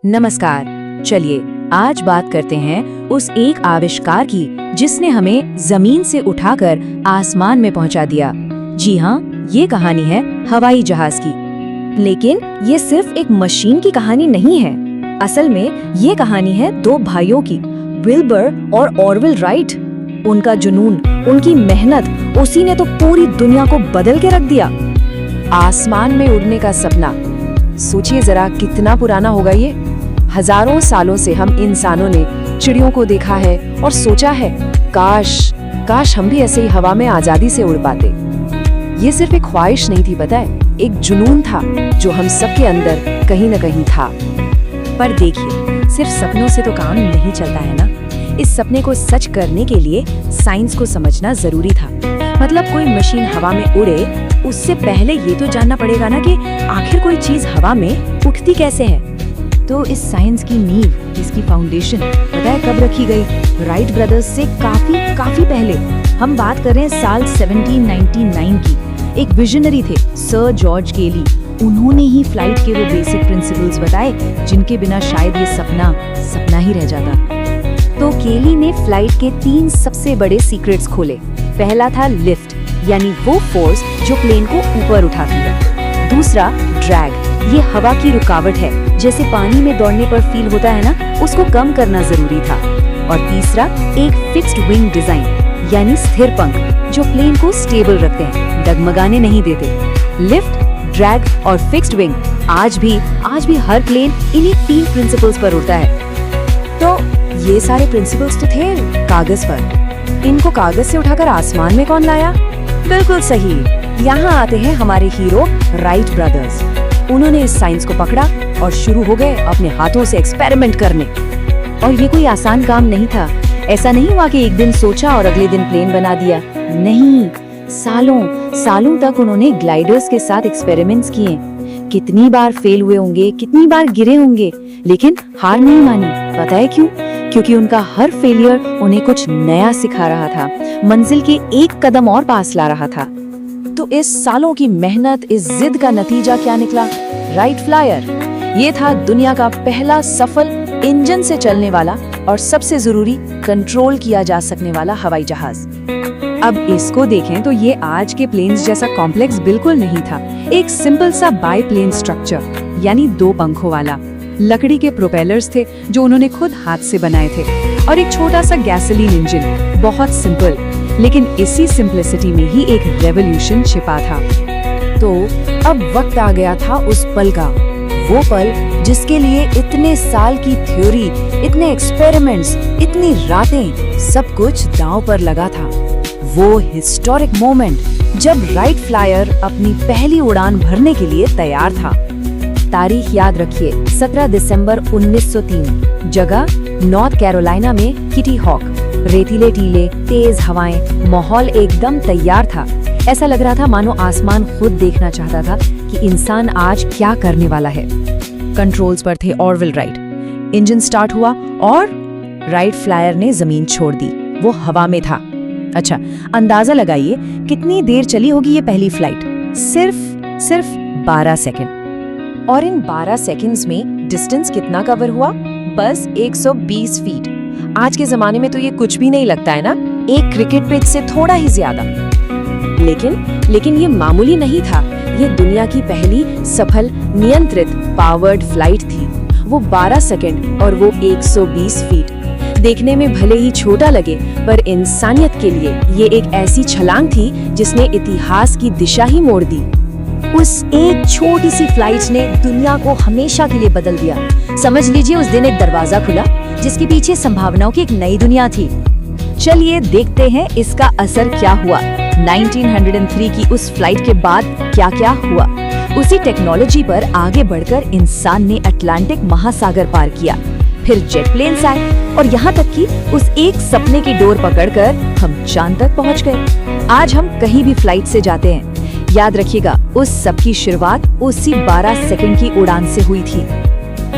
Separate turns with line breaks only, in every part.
नमस्कार। चलिए आज बात करते हैं उस एक आविष्कार की जिसने हमें जमीन से उठाकर आसमान में पहुंचा दिया। जी हाँ, ये कहानी है हवाई जहाज की। लेकिन ये सिर्फ एक मशीन की कहानी नहीं है। असल में ये कहानी है दो भाइयों की, विल्बर और ऑरविल राइट। उनका जुनून, उनकी मेहनत, उसी ने तो पूरी दुनिया को बदल के रख दिया। आसमान में उड़ने का सपना, सोचिए जरा कितना पुराना होगा ये। हजारों सालों से हम इंसानों ने चिड़ियों को देखा है और सोचा है काश हम भी ऐसे ही हवा में आजादी से उड़ पाते। ये सिर्फ एक ख्वाहिश नहीं थी, पता है, एक जुनून था जो हम सबके अंदर कहीं न कहीं था। पर देखिए, सिर्फ सपनों से तो काम नहीं चलता है ना। इस सपने को सच करने के लिए साइंस को समझना जरूरी था। मतलब कोई मशीन हवा में उड़े उससे पहले ये तो जानना पड़ेगा ना कि आखिर कोई चीज हवा में उठती कैसे है। तो इस साइंस की नींव, इसकी फाउंडेशन पता है कब रखी गई? राइट ब्रदर्स से काफी पहले। हम बात कर रहे हैं साल 1799 की। एक विजनरी थे सर जॉर्ज केली। उन्होंने ही फ्लाइट के वो बेसिक प्रिंसिपल्स बताए जिनके बिना शायद ये सपना ही रह जाता। तो केली ने फ्लाइट के 3 सबसे बड़े सीक्रेट्स खोले। पहला था लिफ्ट, यानी वो फोर्स जो प्लेन को ऊपर उठाती है। दूसरा ड्रैग, ये हवा की रुकावट है, जैसे पानी में दौड़ने पर फील होता है ना, उसको कम करना जरूरी था। और तीसरा एक फिक्स्ड विंग डिजाइन, यानी स्थिर पंख जो प्लेन को स्टेबल रखते हैं, डगमगाने नहीं देते। लिफ्ट, ड्रैग और फिक्स्ड विंग आज भी हर प्लेन इन्हीं 3 प्रिंसिपल्स पर उड़ता है। तो ये सारे प्रिंसिपल्स तो थे कागज पर। इनको कागज से उठाकर आसमान में कौन लाया? बिल्कुल सही, यहाँ आते हैं हमारे हीरो राइट ब्रदर्स। उन्होंने इस साइंस को पकड़ा और शुरू हो गए अपने हाथों से एक्सपेरिमेंट करने। और ये कोई आसान काम नहीं था। ऐसा नहीं हुआ कि एक दिन सोचा और अगले दिन प्लेन बना दिया। नहीं, सालों तक उन्होंने ग्लाइडर्स के साथ एक्सपेरिमेंट्स किए। कितनी बार फेल हुए होंगे, कितनी बार गिरे होंगे, लेकिन हार नहीं मानी। पता है क्यों? क्योंकि उनका हर फेलियर उन्हें कुछ नया सिखा रहा था, मंजिल के एक कदम और पास ला रहा था। तो इस सालों की मेहनत, इस जिद का नतीजा क्या निकला? Right flyer. ये था दुनिया का पहला सफल इंजन से चलने वाला और सबसे जरूरी कंट्रोल किया जा सकने वाला हवाई जहाज। अब इसको देखें तो ये आज के प्लेन्स जैसा कॉम्प्लेक्स बिल्कुल नहीं था। एक सिंपल सा बाईप्लेन स्ट्रक्चर, यानी 2 पंखों वाला। लकड़ी के प्रोपेलर्स थे जो उन्होंने खुद हाथ से बनाए थे, और एक छोटा सा गैसोलीन इंजन। बहुत सिंपल, लेकिन इसी सिंपलिसिटी में ही एक रेवोल्यूशन छिपा था। तो अब वक्त आ गया था उस पल का, वो पल जिसके लिए इतने साल की थ्योरी, इतने एक्सपेरिमेंट्स, इतनी रातें, सब कुछ दांव पर लगा था। वो हिस्टोरिक मोमेंट जब राइट फ्लायर अपनी पहली उड़ान भरने के लिए तैयार था। तारीख याद रखिए, 17 दिसंबर 1903। जगह नॉर्थ कैरोलिना में किटी हॉक। रेतीले टीले, तेज हवाएं, माहौल एकदम तैयार था। ऐसा लग रहा था मानो आसमान खुद देखना चाहता था कि इंसान आज क्या करने वाला है। कंट्रोल्स पर थे ऑरविल राइट। इंजन स्टार्ट हुआ और राइट फ्लायर ने जमीन छोड़ दी। वो हवा में था। अच्छा, अंदाजा लगाइए कितनी देर चली होगी ये पहली फ्लाइट? सिर्फ 12 सेकंड। और इन 12 सेकंड्स में डिस्टेंस कितना कवर हुआ? बस 120 फीट। आज के जमाने में तो ये कुछ भी नहीं लगता है ना, एक क्रिकेट पिच से थोड़ा ही ज्यादा। लेकिन ये मामूली नहीं था। ये दुनिया की पहली सफल नियंत्रित पावर्ड फ्लाइट थी। वो 12 सेकंड और वो 120 फीट। देखने में भले ही छोटा लगे, पर इंसानियत के लिए ये एक ऐसी छलांग थी जिसने इतिहास की दिशा ही मोड़ दी। उस एक छोटी सी फ्लाइट ने दुनिया को हमेशा के लिए बदल दिया। समझ लीजिए, उस दिन एक दरवाजा खुला जिसके पीछे संभावनाओं की एक नई दुनिया थी। चलिए देखते हैं इसका असर क्या हुआ। 1903 की उस फ्लाइट के बाद क्या हुआ। उसी टेक्नोलॉजी पर आगे बढ़कर इंसान ने अटलांटिक महासागर पार किया। फिर जेट प्लेन्स आए और यहाँ तक कि उस एक सपने की डोर पकड़कर हम चांद तक पहुँच गए। आज हम कहीं भी फ्लाइट से जाते हैं। याद रखिएगा, उस सब की शुरुआत उसी 12 सेकंड की उड़ान से हुई थी।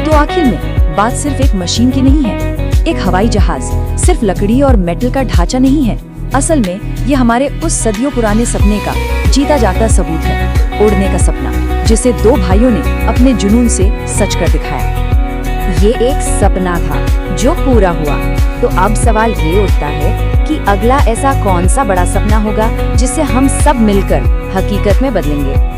तो आखिर में बात सिर्फ एक मशीन की नहीं है। एक हवाई जहाज सिर्फ लकड़ी और मेटल का ढांचा नहीं है। असल में ये हमारे उस सदियों पुराने सपने का जीता जागता सबूत है। उड़ने का सपना, जिसे 2 भाइयों ने अपने जुनून से सच कर दिखाया। ये एक सपना था जो पूरा हुआ। तो अब सवाल ये उठता है कि अगला ऐसा कौन सा बड़ा सपना होगा जिसे हम सब मिलकर हकीकत में बदलेंगे।